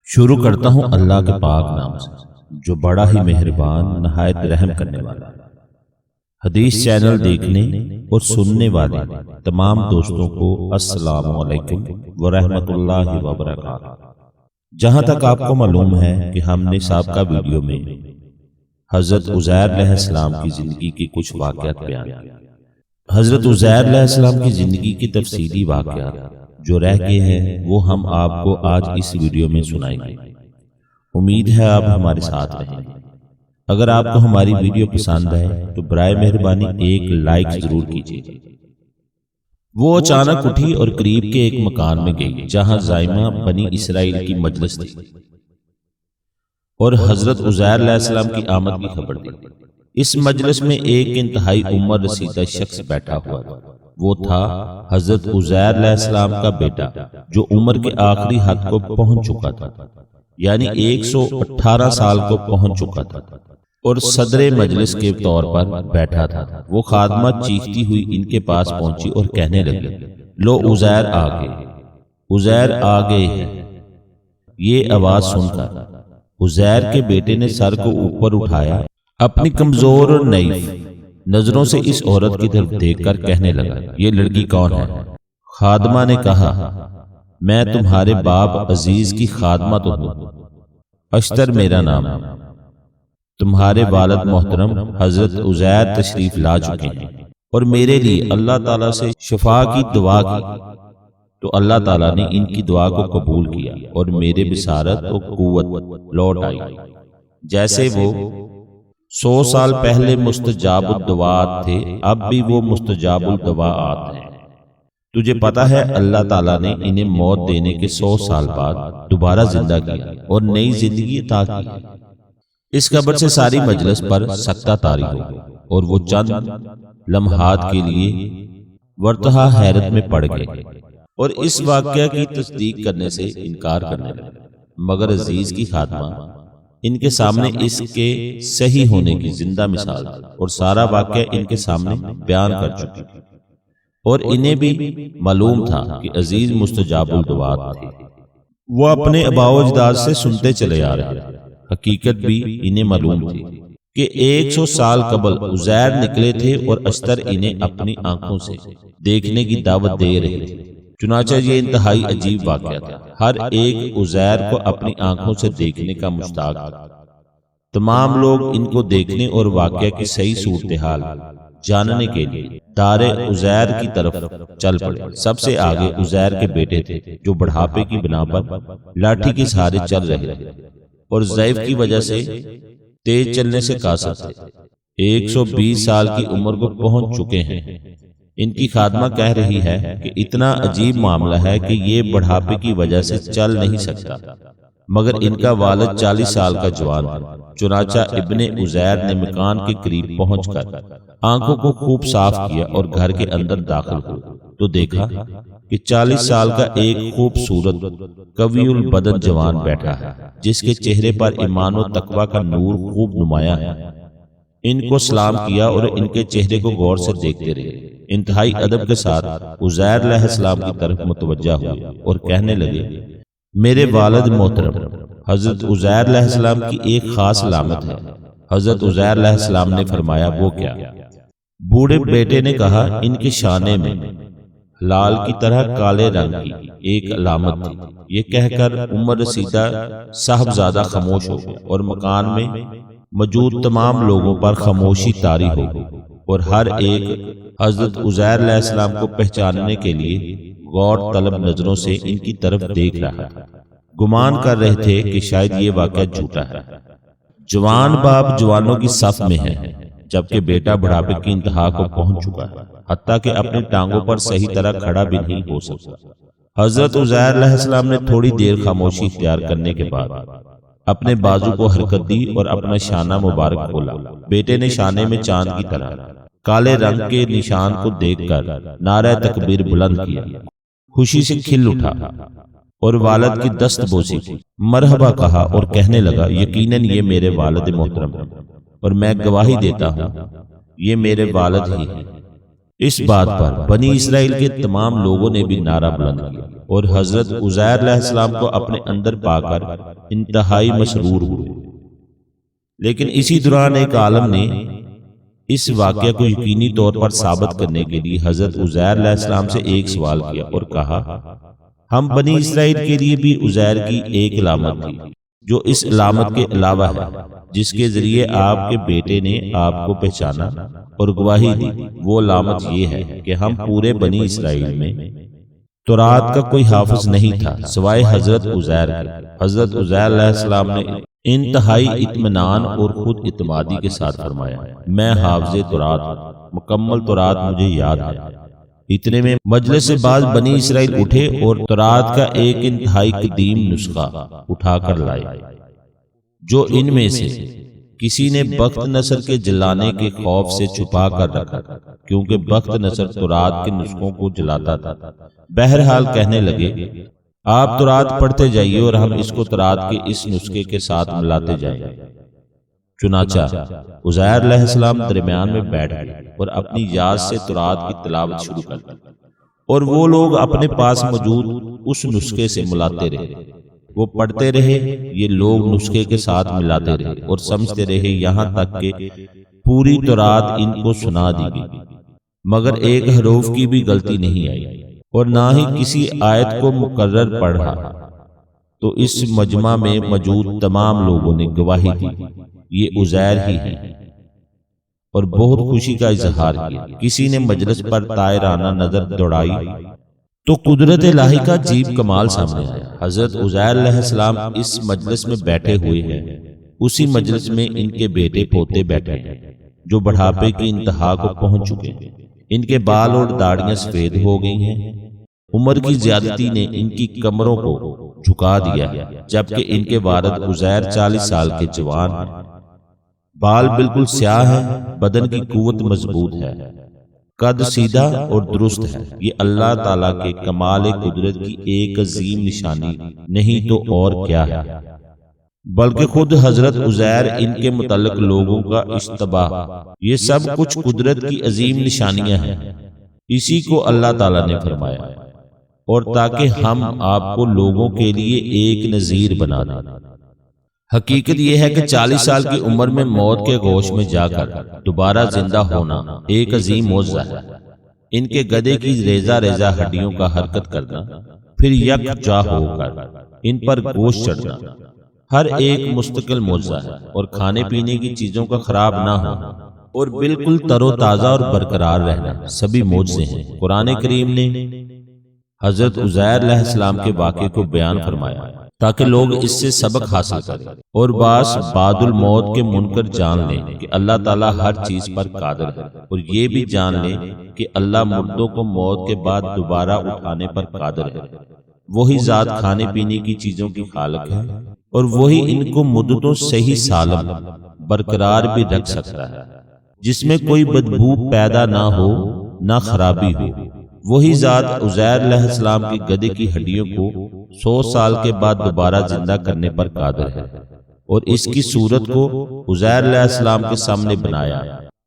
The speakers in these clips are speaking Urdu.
شروع کرتا ہوں اللہ کے پاک نام سے جو بڑا ہی مہربان نہایت رحم کرنے والا ہے۔ حدیث چینل دیکھنے اور سننے والے تمام دوستوں کو السلام علیکم ورحمۃ اللہ وبرکاتہ۔ جہاں تک آپ کو معلوم ہے کہ ہم نے سابقہ ویڈیو میں حضرت عزیر علیہ السلام کی زندگی کے کچھ واقعات بیان کیے۔ حضرت عزیر علیہ السلام کی زندگی کے تفصیلی واقعات جو رہ گئے ہیں وہ ہم آپ کو آج اس ویڈیو میں سنائیں گے۔ امید ہے آپ ہمارے ساتھ رہیں گے۔ اگر آپ کو ہماری ویڈیو پسند آئے تو برائے مہربانی ایک لائک ضرور کیجیے۔ وہ اچانک اٹھی اور قریب کے ایک مکان میں گئی جہاں زائمہ بنی اسرائیل کی مجلس تھی اور حضرت عزیر علیہ السلام کی آمد کی خبر دی۔ اس مجلس میں ایک انتہائی عمر رسیدہ شخص بیٹھا ہوا تھا۔ وہ تھا حضرت عزیر علیہ السلام کا بیٹا جو عمر کے آخری حد کو پہنچ چکا تھا، یعنی 118 سال کو پہنچ چکا تھا اور صدر مجلس کے طور پر بیٹھا تھا۔ وہ خادمہ چیختی ہوئی ان کے پاس پہنچی اور کہنے لگی، لو عزیر آ گئے، عزیر آ گئے ہیں۔ یہ آواز سن کر عزیر کے بیٹے نے سر کو اوپر اٹھایا، اپنی کمزور اور نحیف نظروں سے اس عورت کی طرف دیکھ کر کہنے لگا، یہ لڑکی کون ہے؟ خادمہ نے کہا، میں تمہارے باپ عزیز کی خادمہ تو ہوں، اشتر میرا نام ہے۔ تمہارے والد محترم حضرت عزیر تشریف لا چکے ہیں اور میرے لیے اللہ تعالیٰ سے شفا کی دعا کی، تو اللہ تعالیٰ نے ان کی دعا کو قبول کیا اور میرے بصارت و قوت لوٹ آئی، جیسے وہ 100 سال پہلے مستجاب الدعوات تھے، اب بھی وہ مستجاب الدعوات ہیں۔ تجھے پتا ہے اللہ تعالیٰ نے انہیں موت دینے کے 100 سال بعد دوبارہ زندہ کیا اور نئی زندگی عطا کی۔ اس خبر سے ساری مجلس پر سکتہ طاری ہو گئی اور وہ چند لمحات کے لیے ورطہ حیرت میں پڑ گئے اور اس واقعہ کی تصدیق کرنے سے انکار کرنے لگے، مگر عزیز کی خادمہ ان کے سامنے اس کے صحیح ہونے کی زندہ مثال تھی اور سارا واقعہ ان کے سامنے بیان کر چکی تھی، اور انہیں بھی معلوم تھا کہ عزیز مستجاب الدعوات تھے۔ وہ اپنے آباء و اجداد سے سنتے چلے آ رہے تھے۔ حقیقت بھی انہیں معلوم تھی کہ 100 سال قبل عزیر نکلے تھے اور اشتر انہیں اپنی آنکھوں سے دیکھنے کی دعوت دے رہے تھے۔ چنانچہ یہ انتہائی عجیب واقعہ تھا۔ ہر ایک عزیر کو اپنی آنکھوں سے دیکھنے کا مشتاق تھا۔ تمام لوگ ان کو دیکھنے اور واقعہ کی صحیح صورتحال جاننے کے لیے دار عزیر کی طرف چل پڑے۔ سب سے آگے عزیر کے بیٹے تھے جو بڑھاپے کی بنا پر لاٹھی کے سہارے چل رہے تھے اور ضعف کی وجہ سے تیز چلنے سے قاصر تھے۔ 120 سال کی عمر کو پہنچ چکے ہیں۔ ان کی خادمہ کہہ رہی ہے کہ اتنا عجیب معاملہ ہے کہ یہ بڑھاپے کی وجہ سے چل نہیں سکتا، مگر ان کا والد 40 سال کا جوان ہے۔ چنانچہ ابن عزیر نے مکان کے قریب پہنچ کر آنکھوں کو خوب صاف کیا اور گھر کے اندر داخل ہوئے تو دیکھا کہ 40 سال کا ایک خوبصورت قوی البدن جوان بیٹھا ہے جس کے چہرے پر ایمان و تقوی کا نور خوب نمایاں ہے۔ ان کو سلام کیا اور ان کے چہرے کو غور سے دیکھتے رہے۔ انتہائی ادب کے ساتھ عزیر علیہ السلام کی طرف متوجہ ہوئے اور کہنے لگے، میرے والد محترم حضرت عزیر علیہ السلام کی ایک خاص علامت ہے۔ حضرت عزیر علیہ السلام نے فرمایا، وہ کیا؟ بوڑھے بیٹے نے کہا، ان کے شانے میں لال کی طرح کالے رنگ کی ایک علامت تھی۔ یہ کہہ کر عمر رسیدہ صاحبزادہ خاموش ہو گیا اور مکان میں موجود تمام لوگوں پر خاموشی طاری ہو گئی اور ہر ایک حضرت عزیر علیہ السلام کو پہچاننے کے لیے غور طلب نظروں سے ان کی طرف دیکھ رہا تھا۔ گمان کر رہے تھے کہ شاید یہ واقعہ جھوٹا ہے۔ جوان باپ جوانوں کی صف میں ہے، جبکہ بیٹا بڑھاپے کی انتہا کو پہنچ چکا ہے، حتیٰ کہ اپنی ٹانگوں پر صحیح طرح کھڑا بھی نہیں ہو سکتا۔ حضرت عزیر علیہ السلام نے تھوڑی دیر خاموشی اختیار کرنے کے بعد اپنے بازو کو حرکت دی اور اپنا شانہ مبارک کھولا۔ بیٹے نے شانے میں چاند کی طرح کالے رنگ کے نشان کو دیکھ کر نعرہ تکبیر بلند کیا، خوشی سے کھل اٹھا اور والد کی دست بوسی کی، مرحبا کہا اور کہنے لگا، یقیناً یہ میرے والد محترم ہیں اور میں گواہی دیتا ہوں یہ میرے والد ہی ہیں۔ اس بات پر بنی اسرائیل کے تمام لوگوں نے بھی نعرہ بلند کیا اور حضرت عزیر علیہ السلام کو اپنے اندر پا کر انتہائی مسرور ہوئے۔ لیکن اسی دوران ایک عالم نے اس واقعہ کو یقینی طور پر ثابت کرنے کے لیے حضرت عزیر علیہ السلام سے ایک سوال کیا اور کہا، ہم بنی اسرائیل کے لیے بھی عزیر کی ایک علامت تھی جو اس علامت کے علاوہ ہے، جس کے ذریعے آپ کے بیٹے نے آپ کو پہچانا اور گواہی دی۔ وہ علامت یہ ہے کہ ہم پورے بنی اسرائیل میں تورات کا کوئی حافظ نہیں تھا سوائے حضرت عزیر کے۔ حضرت عزیر علیہ السلام نے انتہائی اطمینان اور خود اعتمادی کے ساتھ فرمایا، میں حافظ تورات ہوں، مکمل تورات مجھے یاد ہے۔ اتنے میں مجلس سے بعض بنی اسرائیل اٹھے اور تورات کا ایک انتہائی قدیم نسخہ اٹھا کر لائے، جو ان میں سے کسی نے بخت نصر کے جلانے کے خوف سے چھپا کر رکھا، کیونکہ بخت نصر تورات کے نسخوں کو جلاتا تھا۔ بہرحال کہنے لگے، آپ تورات پڑھتے جائیے اور ہم اس کو تورات کے اس نسخے کے ساتھ ملاتے جائیں گے۔ چنانچہ عزیر علیہ السلام درمیان میں بیٹھ گئے اور اپنی یاد سے تورات کی تلاوت شروع کر دی، اور وہ لوگ اپنے پاس موجود اس نسخے سے ملاتے رہے۔ وہ پڑھتے رہے، یہ لوگ نسخے کے ساتھ ملاتے رہے اور سمجھتے رہے، یہاں تک کہ پوری تورات ان کو سنا دی گئی، مگر ایک حروف کی بھی غلطی نہیں آئی اور نہ ہی کسی آیت کو مکرر پڑھا۔ تو اس مجمع میں موجود تمام لوگوں نے گواہی دی، یہ عزیر ہی ہے، اور بہت خوشی کا اظہار کیا۔ کسی نے مجلس پر طائرانہ نظر دوڑائی تو قدرت الہی کا عجیب کمال سامنے آیا۔ حضرت عزیر علیہ السلام اس مجلس میں بیٹھے ہوئے ہیں، اسی مجلس میں ان کے بیٹے پوتے بیٹھے ہیں جو بڑھاپے کی انتہا کو پہنچ چکے ہیں۔ ان کے بال اور داڑیاں سفید ہو گئی ہیں۔ عمر کی زیادتی نے ان کی کمروں کو جھکا دیا ہے، جبکہ ان کے والد عزیر 40 سال کے جوان ہیں۔ بال بالکل سیاہ ہیں، بدن کی قوت مضبوط ہے، قد سیدھا اور درست ہے۔ یہ اللہ تعالیٰ کے کمال قدرت کی ایک عظیم نشانی نہیں تو اور کیا ہے، بلکہ خود حضرت عزیر ان کے متعلق لوگوں کا اشتباہ، یہ سب کچھ قدرت کی عظیم نشانیاں ہیں۔ اسی کو اللہ تعالیٰ نے فرمایا، اور تاکہ ہم آپ کو لوگوں کے لیے ایک نذیر بنا دیں۔ حقیقت یہ ہے کہ 40 سال کی عمر میں موت کے گوش میں جا کر دوبارہ زندہ ہونا ایک عظیم معجزہ ہے۔ ان کے گدے کی ریزہ ریزہ ہڈیوں کا حرکت کرنا، پھر یکجا ہو کر ان پر گوشت چڑھنا، ہر ایک مستقل معجزہ ہے، اور کھانے پینے کی چیزوں کا خراب نہ ہونا اور بالکل تر و تازہ اور برقرار رہنا سبھی معجزے ہیں۔ قرآن کریم نے حضرت عزیر علیہ السلام کے واقعے کو بیان فرمایا تاکہ لوگ اس سے سبق حاصل کریں اور بعد الموت کے منکر جان لیں کہ اللہ تعالیٰ ہر چیز پر قادر ہے، اور یہ بھی جان لیں کہ اللہ مردوں کو موت کے بعد دوبارہ اٹھانے پر قادر ہے۔ وہی ذات کھانے پینے کی چیزوں کی خالق ہے، اور وہی ان کو مدتوں صحیح سالم برقرار بھی رکھ سکتا ہے، جس میں کوئی بدبو پیدا نہ ہو نہ خرابی ہو۔ وہی ذات عزیر علیہ السلام کی گدے کی ہڈیوں کو 100 سال کے بعد دوبارہ زندہ کرنے پر قادر ہے، اور اس کی صورت کو عزیر علیہ السلام کے سامنے بنایا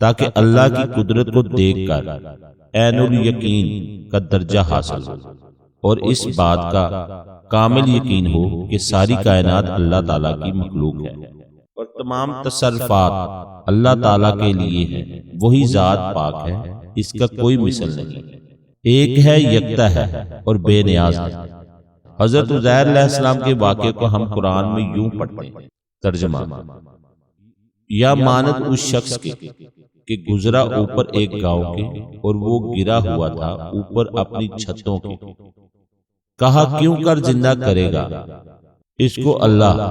تاکہ اللہ کی قدرت کو دیکھ کر عین الیقین کا درجہ حاصل ہو، اور اس بات کا کامل یقین ہو کہ ساری کائنات اللہ تعالیٰ کی مخلوق ہے اور تمام تصرفات اللہ تعالیٰ کے لیے ہیں۔ وہی ذات پاک ہے، اس کا کوئی مثل نہیں، ایک ہے، یکتا ہے اور بے نیاز ہے۔ حضرت عزیر علیہ السلام کے واقعے کو ہم قرآن میں یوں پڑھتے ہیں۔ ترجمہ: یا مانند اس شخص کے کہ گزرا اوپر ایک گاؤں کے، اور وہ گرا ہوا تھا اوپر اپنی چھتوں کے، کہا کیوں کر زندہ کرے گا اس کو اللہ،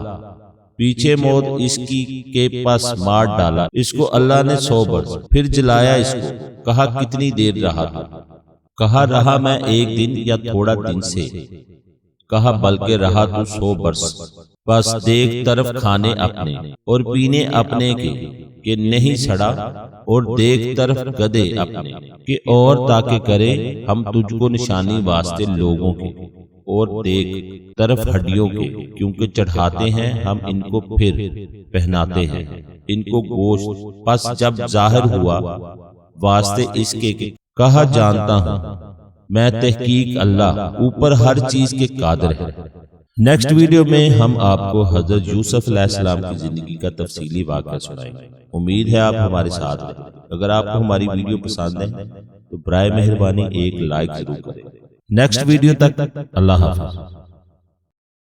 پیچھے موت اس کی کے پاس مار ڈالا اس کو اللہ نے 100 برس، پھر جلایا اس کو، کہا کتنی دیر رہا تھا، کہا رہا میں 1 دن یا تھوڑا دن سے، کہا بلکہ رہا تو 100 برس، بس دیکھ طرف کھانے اپنے اور پینے اپنے کے کہ نہیں سڑا، اور دیکھ طرف گدے اپنے کہ اور تاکہ کرے ہم تجھ کو نشانی واسطے لوگوں کے، اور دیکھ طرف ہڈیوں کے کیونکہ چڑھاتے ہیں ہم ان کو پھر پہناتے ہیں ان کو گوشت، پس جب ظاہر ہوا واسطے اس کے کہ کہا جانتا ہوں میں تحقیق اللہ اوپر ہر چیز کے قادر ہے۔ نیکسٹ ویڈیو میں ہم آپ کو حضرت یوسف علیہ السلام کی زندگی کا تفصیلی واقعہ سنائیں گے۔ امید ہے آپ ہمارے ساتھ رہیں۔ اگر آپ کو ہماری ویڈیو پسند ہے تو برائے مہربانی ایک لائک ضرور کریں۔ نیکسٹ ویڈیو تک اللہ حافظ۔